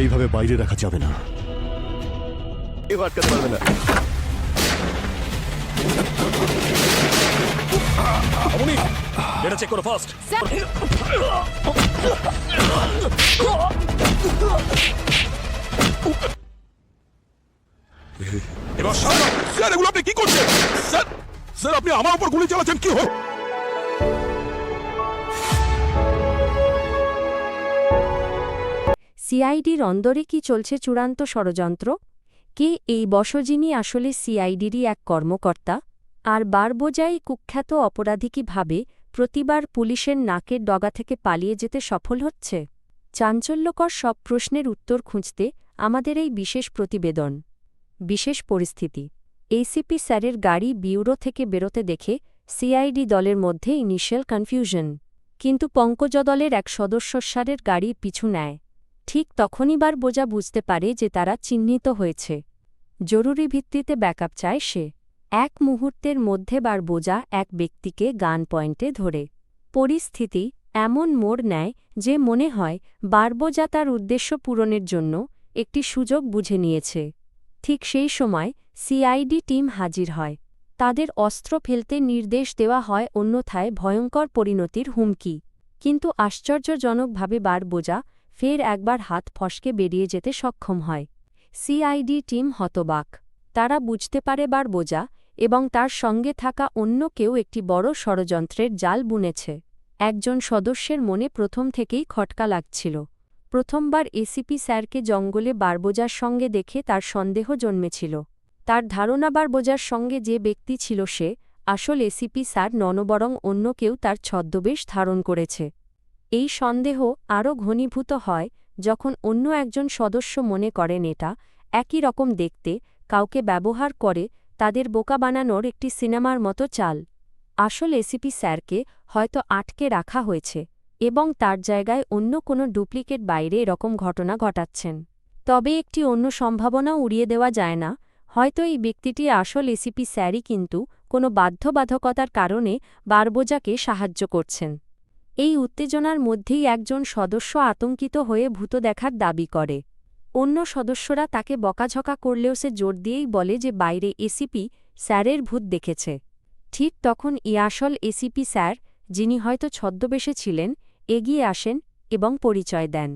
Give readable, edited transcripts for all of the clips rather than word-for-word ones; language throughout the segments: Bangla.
এইভাবে বাইরে রাখা যাবে না। কেউ আটকাতে পারবে না। অমনি, এটা চেক করো ফার্স্ট। এবার স্যার, এগুলো আপনি কি করছেন? স্যার, স্যার, আপনি আমার উপর গুলি চালাচ্ছেন কি হয়? সিআইডির অন্দরে কি চলছে চূড়ান্ত ষড়যন্ত্র? কে এই বস, যিনি আসলে সিআইডিরই এক কর্মকর্তা? আর বারবোজাই কুখ্যাত অপরাধী কিভাবে প্রতিবার পুলিশের নাকের ডগা থেকে পালিয়ে যেতে সফল হচ্ছে? চাঞ্চল্যকর সব প্রশ্নের উত্তর খুঁজতে আমাদের এই বিশেষ প্রতিবেদন। বিশেষ পরিস্থিতি। এসিপি স্যারের গাড়ি বিউরো থেকে বেরোতে দেখে সিআইডি দলের মধ্যে ইনিশিয়াল কনফিউশন, কিন্তু পঙ্কজ দলের এক সদস্য স্যারের গাড়ি পিছু নেয়। ঠিক তখনই বারবোজা বুঝতে পারে যে তারা চিহ্নিত হয়েছে। জরুরি ভিত্তিতে ব্যাকআপ চায় সে। এক মুহূর্তের মধ্যে বারবোজা এক ব্যক্তিকে গান পয়েন্টে ধরে। পরিস্থিতি এমন মোড় নেয় যে মনে হয় বারবোজা তার উদ্দেশ্য পূরণের জন্য একটি সুযোগ বুঝে নিয়েছে। ঠিক সেই সময় সিআইডি টিম হাজির হয়। তাদের অস্ত্র ফেলতে নির্দেশ দেওয়া হয়, অন্যথায় ভয়ঙ্কর পরিণতির হুমকি। কিন্তু আশ্চর্যজনকভাবে বারবোজা ফের একবার হাত ফসকে বেরিয়ে যেতে সক্ষম হয়। সিআইডি টিম হতবাক। তারা বুঝতে পারে বারবোজা এবং তার সঙ্গে থাকা অন্য কেউ একটি বড় ষড়যন্ত্রের জাল বুনেছে। একজন সদস্যের মনে প্রথম থেকেই খটকা লাগছিল। প্রথমবার এসিপি স্যারকে জঙ্গলে বারবোজার সঙ্গে দেখে তার সন্দেহ জন্মেছিল। তার ধারণা বারবোজার সঙ্গে যে ব্যক্তি ছিল সে আসল এসিপি স্যার নন, বরং অন্য কেউ তার ছদ্মবেশ ধারণ করেছে। এই সন্দেহ আরও ঘনীভূত হয় যখন অন্য একজন সদস্য মনে করেন এটা একই রকম দেখতে, কাউকে ব্যবহার করে তাদের বোকা বানানোর একটি সিনেমার মতো চাল। আসল এসিপি স্যারকে হয়তো আটকে রাখা হয়েছে এবং তার জায়গায় অন্য কোনো ডুপ্লিকেট বাইরে এরকম ঘটনা ঘটাচ্ছেন। তবে একটি অন্য সম্ভাবনাও উড়িয়ে দেওয়া যায় না, হয়তো এই ব্যক্তিটি আসল এসিপি স্যারই, কিন্তু কোনো বাধ্যবাধকতার কারণে বারবোজাকে সাহায্য করছেন। এই উত্তেজনার মধ্যেই একজন সদস্য আতঙ্কিত হয়ে ভূত দেখার দাবি করে। অন্য সদস্যরা তাকে বকাঝকা করলেও সে জোর দিয়েই বলে যে বাইরে এসিপি স্যারের ভূত দেখেছে। ঠিক তখন আসল এসিপি স্যার, যিনি হয়তো ছদ্মবেশে ছিলেন, এগিয়ে আসেন এবং পরিচয় দেন।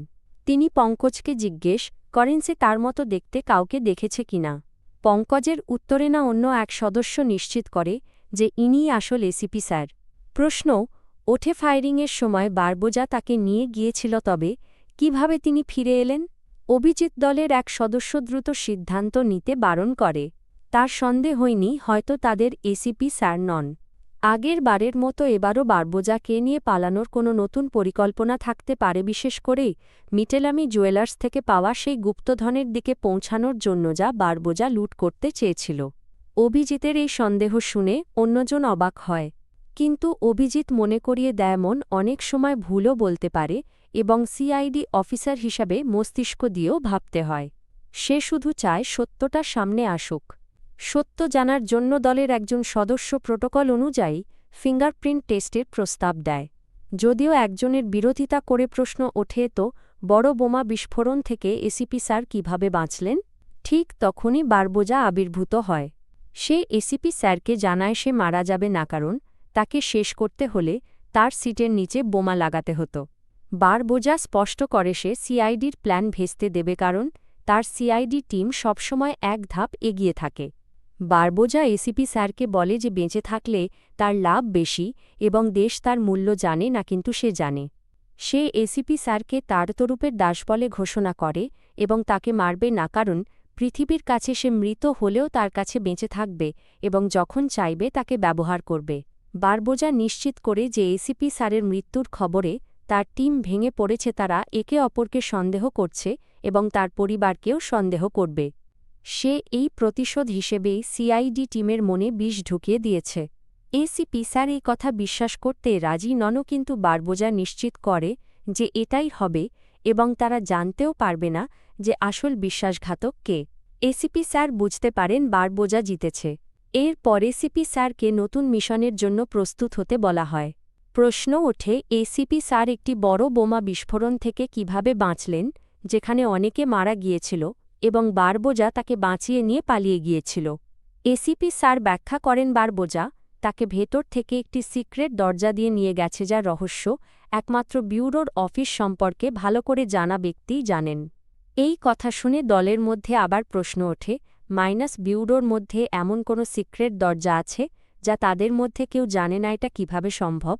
তিনি পঙ্কজকে জিজ্ঞেস করেন সে তার মতো দেখতে কাউকে দেখেছে কিনা। পঙ্কজের উত্তরে না অন্য এক সদস্য নিশ্চিত করে যে ইনিই আসল এসিপি স্যার। প্রশ্ন ওঠে, ফায়ারিংয়ের সময় বারবোজা তাকে নিয়ে গিয়েছিল, তবে কিভাবে তিনি ফিরে এলেন? অভিজিৎ দলের এক সদস্য দ্রুত সিদ্ধান্ত নিতে বারণ করে। তার সন্দেহ হয়নি হয়তো তাদের এসিপি স্যার নন। আগের বারের মতো এবারও বারবোজাকে নিয়ে পালানোর কোনো নতুন পরিকল্পনা থাকতে পারে, বিশেষ করে মিটেলামি জুয়েলার্স থেকে পাওয়া সেই গুপ্তধনের দিকে পৌঁছানোর জন্য যা বারবোজা লুট করতে চেয়েছিল। অভিজিতের এই সন্দেহ শুনে অন্যজন অবাক হয়, কিন্তু অভিজিৎ মনে করিয়ে দেয় মন অনেক সময় ভুলও বলতে পারে এবং সিআইডি অফিসার হিসাবে মস্তিষ্ক দিয়েও ভাবতে হয়। সে শুধু চায় সত্যটা সামনে আসুক। সত্য জানার জন্য দলের একজন সদস্য প্রোটোকল অনুযায়ী ফিঙ্গারপ্রিন্ট টেস্টের প্রস্তাব দেয়। যদিও একজনের বিরোধিতা করে প্রশ্ন ওঠে, তো বড় বোমা বিস্ফোরণ থেকে এসিপি স্যার কীভাবে বাঁচলেন? ঠিক তখনই বারবোজা আবির্ভূত হয়। সে এসিপি স্যারকে জানায় সে মারা যাবে না, কারণ তাকে শেষ করতে হলে তার সিটের নিচে বোমা লাগাতে হতো। বারবোজা স্পষ্ট করে সে সিআইডির প্ল্যান ভেস্তে দেবে, কারণ তার সিআইডি টিম সবসময় এক ধাপ এগিয়ে থাকে। বারবোজা এসিপি স্যারকে বলে যে বেঁচে থাকলে তার লাভ বেশি এবং দেশ তার মূল্য জানে না, কিন্তু সে জানে। সে এসিপি স্যারকে তার তরুপের দাস বলে ঘোষণা করে এবং তাকে মারবে না, কারণ পৃথিবীর কাছে সে মৃত হলেও তার কাছে বেঁচে থাকবে এবং যখন চাইবে তাকে ব্যবহার করবে। বারবোজা নিশ্চিত করে যে এসিপি স্যারের মৃত্যুর খবরে তার টিম ভেঙে পড়েছে, তারা একে অপরকে সন্দেহ করছে এবং তার পরিবারকেও সন্দেহ করবে। সে এই প্রতিশোধ হিসেবেই সিআইডি টিমের মনে বিষ ঢুকিয়ে দিয়েছে। এসিপি স্যার এই কথা বিশ্বাস করতে রাজি নন, কিন্তু বারবোজা নিশ্চিত করে যে এটাই হবে এবং তারা জানতেও পারবে না যে আসল বিশ্বাসঘাতক কে। এসিপি স্যার বুঝতে পারেন বারবোজা জিতেছে। এরপর এসিপি স্যারকে নতুন মিশনের জন্য প্রস্তুত হতে বলা হয়। প্রশ্ন ওঠে, এসিপি স্যার একটি বড় বোমা বিস্ফোরণ থেকে কিভাবে বাঁচলেন, যেখানে অনেকে মারা গিয়েছিল এবং বারবোজা তাকে বাঁচিয়ে নিয়ে পালিয়ে গিয়েছিল। এসিপি স্যার ব্যাখ্যা করেন বারবোজা তাকে ভেতর থেকে একটি সিক্রেট দরজা দিয়ে নিয়ে গেছে, যার রহস্য একমাত্র ব্যুরোর অফিস সম্পর্কে ভালো করে জানা ব্যক্তিই জানেন। এই কথা শুনে দলের মধ্যে আবার প্রশ্ন ওঠে, ব্যুরোর মধ্যে এমন কোনো সিক্রেট দরজা আছে যা তাদের মধ্যে কেউ জানে না, এটা কিভাবে সম্ভব?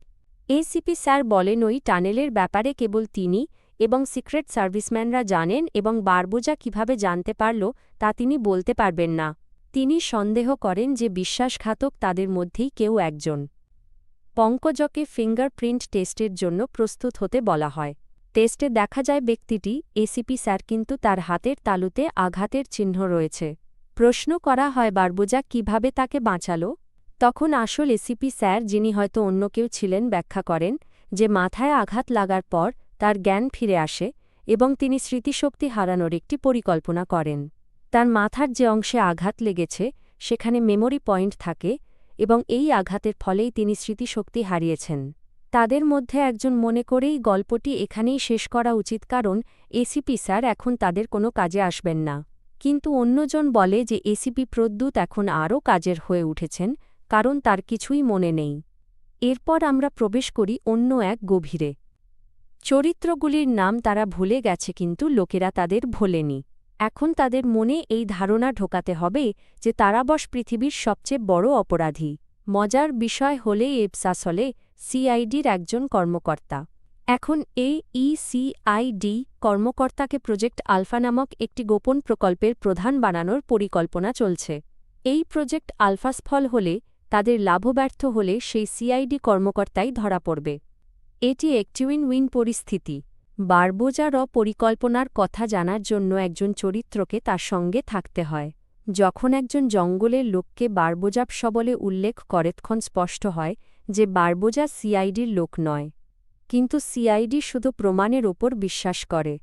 এসিপি স্যার বলেন ওই টানেলের ব্যাপারে কেবল তিনি এবং সিক্রেট সার্ভিসম্যানরা জানেন এবং বারবোজা কিভাবে জানতে পারল তা তিনি বলতে পারবেন না। তিনি সন্দেহ করেন যে বিশ্বাসঘাতক তাদের মধ্যেই কেউ একজন। পঙ্কজকে ফিঙ্গারপ্রিন্ট টেস্টের জন্য প্রস্তুত হতে বলা হয়। টেস্টে দেখা যায় ব্যক্তিটি এসিপি স্যার, কিন্তু তার হাতের তালুতে আঘাতের চিহ্ন রয়েছে। প্রশ্ন করা হয় বারবোজা কিভাবে তাকে বাঁচাল। তখন আসল এসিপি স্যার, যিনি হয়তো অন্য কেউ ছিলেন, ব্যাখ্যা করেন যে মাথায় আঘাত লাগার পর তার জ্ঞান ফিরে আসে এবং তিনি স্মৃতিশক্তি হারানোর একটি পরিকল্পনা করেন। তার মাথার যে অংশে আঘাত লেগেছে সেখানে মেমোরি পয়েন্ট থাকে এবং এই আঘাতের ফলেই তিনি স্মৃতিশক্তি হারিয়েছেন। তাদের মধ্যে একজন মনে করেই গল্পটি এখানেই শেষ করা উচিত, কারণ এসিপি স্যার এখন তাদের কোনো কাজে আসবেন না। কিন্তু অন্যজন বলে যে এসিপি প্রদ্যুৎ এখন আরও কাজের হয়ে উঠেছেন, কারণ তার কিছুই মনে নেই। এরপর আমরা প্রবেশ করি অন্য এক গভীরে। চরিত্রগুলির নাম তারা ভুলে গেছে, কিন্তু লোকেরা তাদের ভোলেনি। এখন তাদের মনে এই ধারণা ঢোকাতে হবে যে তারাবশ পৃথিবীর সবচেয়ে বড় অপরাধী। মজার বিষয় হলে এবসাসলে সিআইডির একজন কর্মকর্তা। এখন এই ইসিআইডি কর্মকর্তাকে প্রজেক্ট আলফা নামক একটি গোপন প্রকল্পের প্রধান বানানোর পরিকল্পনা চলছে। এই প্রজেক্ট আলফা সফল হলে, তাদের লাভব্যর্থ হলে সেই সিআইডি কর্মকর্তাই ধরা পড়বে। এটি একটি উইন-উইন পরিস্থিতি। বারবোজার পরিকল্পনার কথা জানার জন্য একজন চরিত্রকে তার সঙ্গে থাকতে হয়। যখন একজন জঙ্গলের লোককে বারবোজা সবলে উল্লেখ করে, তখন স্পষ্ট হয় যে বারবোজা সিআইডির লোক নয়, কিন্তু সিআইডি শুধু প্রমাণের ওপর বিশ্বাস করে।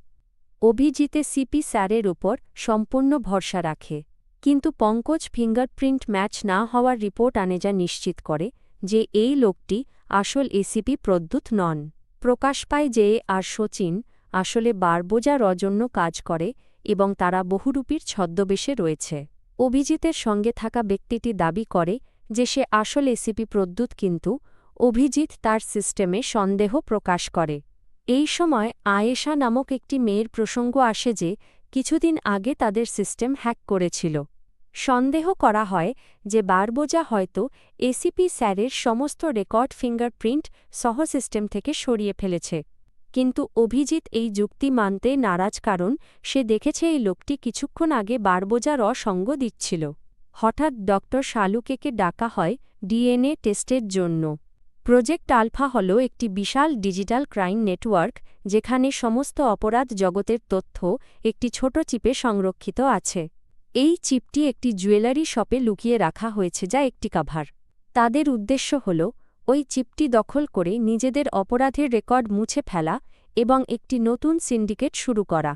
অভিজিতে সিপি স্যারের ওপর সম্পূর্ণ ভরসা রাখে, কিন্তু পঙ্কজ ফিঙ্গারপ্রিন্ট ম্যাচ না হওয়ার রিপোর্ট আনে, যা নিশ্চিত করে যে এই লোকটি আসল এসিপি প্রদ্যুৎ নন। প্রকাশ পায় যে আর শচীন আসলে বারবোজার জন্য কাজ করে এবং তারা বহুরূপীর ছদ্মবেশে রয়েছে। অভিজিতের সঙ্গে থাকা ব্যক্তিটি দাবি করে যে সে আসল এসিপি প্রদ্যুৎ, কিন্তু অভিজিৎ তার সিস্টেমে সন্দেহ প্রকাশ করে। এই সময় আয়েশা নামক একটি মেয়ের প্রসঙ্গ আসে যে কিছুদিন আগে তাদের সিস্টেম হ্যাক করেছিল। সন্দেহ করা হয় যে বারবোজা হয়তো এসিপি স্যারের সমস্ত রেকর্ড ফিঙ্গারপ্রিন্ট সহ সিস্টেম থেকে সরিয়ে ফেলেছে, কিন্তু অভিজিৎ এই যুক্তি মানতে নারাজ, কারণ সে দেখেছে এই লোকটি কিছুক্ষণ আগে বারবোজার সঙ্গ দিচ্ছিল। হঠাৎ ডক্টর শালুকেকে ডাকা হয় ডিএনএ টেস্টের জন্য। প্রজেক্ট আলফা হল একটি বিশাল ডিজিটাল ক্রাইম নেটওয়ার্ক, যেখানে সমস্ত অপরাধ জগতের তথ্য একটি ছোট চিপে সংরক্ষিত আছে। এই চিপটি একটি জুয়েলারি শপে লুকিয়ে রাখা হয়েছে, যা একটি কাভার। তাদের উদ্দেশ্য হল ওই চিপটি দখল করে নিজেদের অপরাধের রেকর্ড মুছে ফেলা এবং একটি নতুন সিন্ডিকেট শুরু করা।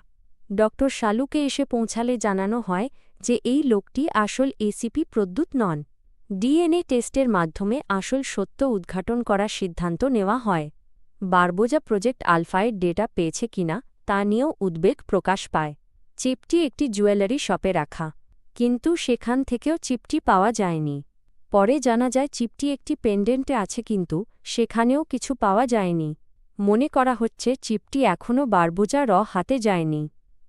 ডক্টর শালুকে এসে পৌঁছালে জানানো হয় যে এই লোকটি আসল এসিপি প্রদ্যুৎ নন। ডিএনএ টেস্টের মাধ্যমে আসল সত্য উদ্ঘাটন করার সিদ্ধান্ত নেওয়া হয়। বারবোজা প্রজেক্ট আলফায়ের ডেটা পেয়েছে কিনা তা নিয়েও উদ্বেগ প্রকাশ পায়। চিপটি একটি জুয়েলারি শপে রাখা, কিন্তু সেখান থেকেও চিপটি পাওয়া যায়নি। পরে জানা যায় চিপটি একটি পেন্ডেন্টে আছে, কিন্তু সেখানেও কিছু পাওয়া যায়নি। মনে করা হচ্ছে চিপটি এখনও বারবোজার হাতে যায়নি।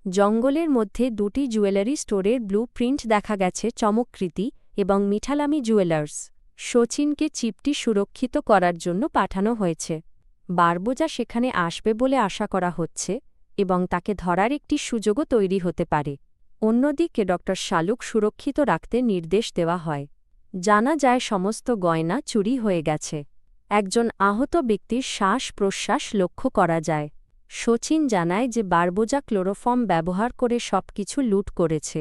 জঙ্গলের মধ্যে দুটি জুয়েলারি স্টোরের ব্লু প্রিন্ট দেখা গেছে, চমকৃতি এবং মিঠালামি জুয়েলার্স। শচীনকে চিপটি সুরক্ষিত করার জন্য পাঠানো হয়েছে। বারবোজা সেখানে আসবে বলে আশা করা হচ্ছে এবং তাকে ধরার একটি সুযোগও তৈরি হতে পারে। অন্যদিকে ডক্টর শালুক সুরক্ষিত রাখতে নির্দেশ দেওয়া হয়। জানা যায় সমস্ত গয়না চুরি হয়ে গেছে। একজন আহত ব্যক্তির শ্বাস-প্রশ্বাস লক্ষ্য করা যায়। শচীন জানায় যে বারবোজা ক্লোরোফর্ম ব্যবহার করে সবকিছু লুট করেছে।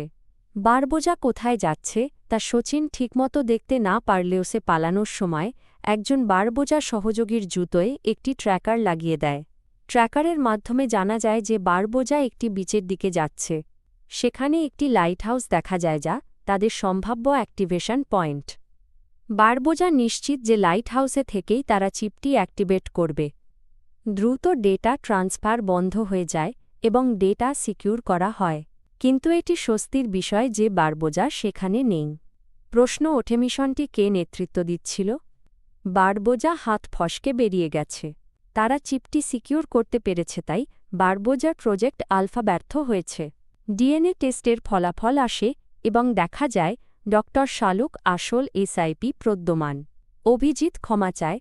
বারবোজা কোথায় যাচ্ছে তা শচীন ঠিকমতো দেখতে না পারলেও সে পালানোর সময় একজন বারবোজা সহযোগীর জুতোয় একটি ট্র্যাকার লাগিয়ে দেয়। ট্র্যাকারের মাধ্যমে জানা যায় যে বারবোজা একটি বিচের দিকে যাচ্ছে। সেখানে একটি লাইটহাউস দেখা যায়, যা তাদের সম্ভাব্য অ্যাক্টিভেশন পয়েন্ট। বারবোজা নিশ্চিত যে লাইটহাউসে থেকেই তারা চিপটি অ্যাক্টিভেট করবে। দ্রুত ডেটা ট্রান্সফার বন্ধ হয়ে যায় এবং ডেটা সিকিউর করা হয়। কিন্তু এটি স্বস্তির বিষয় যে বারবোজা সেখানে নেই। প্রশ্ন ওঠে, মিশনটি কে নেতৃত্ব দিচ্ছিল? বারবোজা হাত ফসকে বেরিয়ে গেছে। তারা চিপটি সিকিউর করতে পেরেছে, তাই বারবোজার প্রজেক্ট আলফা ব্যর্থ হয়েছে। ডিএনএ টেস্টের ফলাফল আসে এবং দেখা যায় ড শালুক আসল এসআইপি প্রদ্যমান। অভিজিৎ ক্ষমা চায়।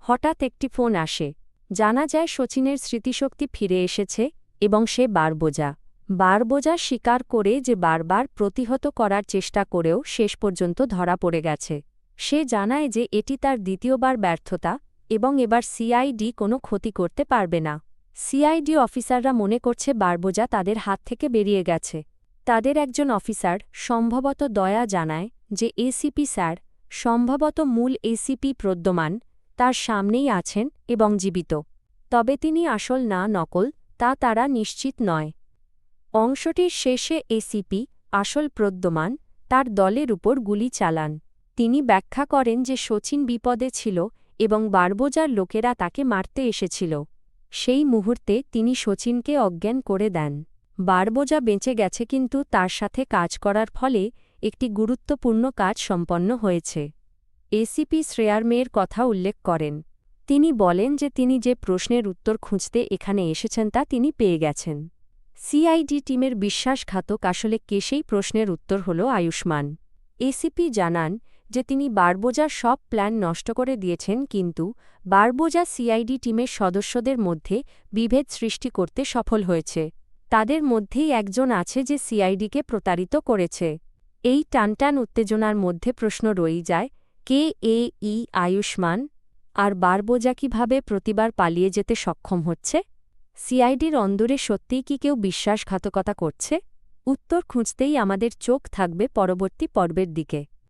হঠাৎ একটি ফোন আসে। জানা যায় শচীনের স্মৃতিশক্তি ফিরে এসেছে এবং সে বারবোজা। বারবোজা স্বীকার করে যে বারবার প্রতিহত করার চেষ্টা করেও শেষ পর্যন্ত ধরা পড়ে গেছে। সে জানায় যে এটি তার দ্বিতীয়বার ব্যর্থতা এবং এবার সিআইডি কোনো ক্ষতি করতে পারবে না। সিআইডি অফিসাররা মনে করছে বারবোজা তাদের হাত থেকে বেরিয়ে গেছে। তাদের একজন অফিসার, সম্ভবত দয়া, জানায় যে এসিপি স্যার, সম্ভবত মূল এসিপি প্রদ্যমান, তার সামনেই আছেন এবং জীবিত। তবে তিনি আসল না নকল তা তারা নিশ্চিত নয়। অংশটির শেষে এসিপি, আসল প্রদ্যমান, তার দলের উপর গুলি চালান। তিনি ব্যাখ্যা করেন যে শচীন বিপদে ছিল এবং বারবোজার লোকেরা তাকে মারতে এসেছিল। সেই মুহূর্তে তিনি শচীনকে অজ্ঞান করে দেন। বারবোজা বেঁচে গেছে, কিন্তু তার সাথে কাজ করার ফলে একটি গুরুত্বপূর্ণ কাজ সম্পন্ন হয়েছে। এসিপি শ্রেয়ার মেয়ের কথা উল্লেখ করেন। তিনি বলেন যে তিনি যে প্রশ্নের উত্তর খুঁজতে এখানে এসেছেন তা তিনি পেয়ে গেছেন। সিআইডি টিমের বিশ্বাসঘাতক আসলে কে, সেই প্রশ্নের উত্তর হল আয়ুষ্মান। এসিপি জানান যে তিনি বারবোজার সব প্ল্যান নষ্ট করে দিয়েছেন, কিন্তু বারবোজা সিআইডি টিমের সদস্যদের মধ্যে বিভেদ সৃষ্টি করতে সফল হয়েছে। তাদের মধ্যেই একজন আছে যে সিআইডিকে প্রতারিত করেছে। এই টানটান উত্তেজনার মধ্যে প্রশ্ন রয়ে যায়, কে এই আয়ুষ্মান? আর বারবোজা কিভাবে প্রতিবার পালিয়ে যেতে সক্ষম হচ্ছে? সিআইডির অন্দরে সত্যিই কি কেউ বিশ্বাসঘাতকতা করছে? উত্তর খুঁজতেই আমাদের চোখ থাকবে পরবর্তী পর্বের দিকে।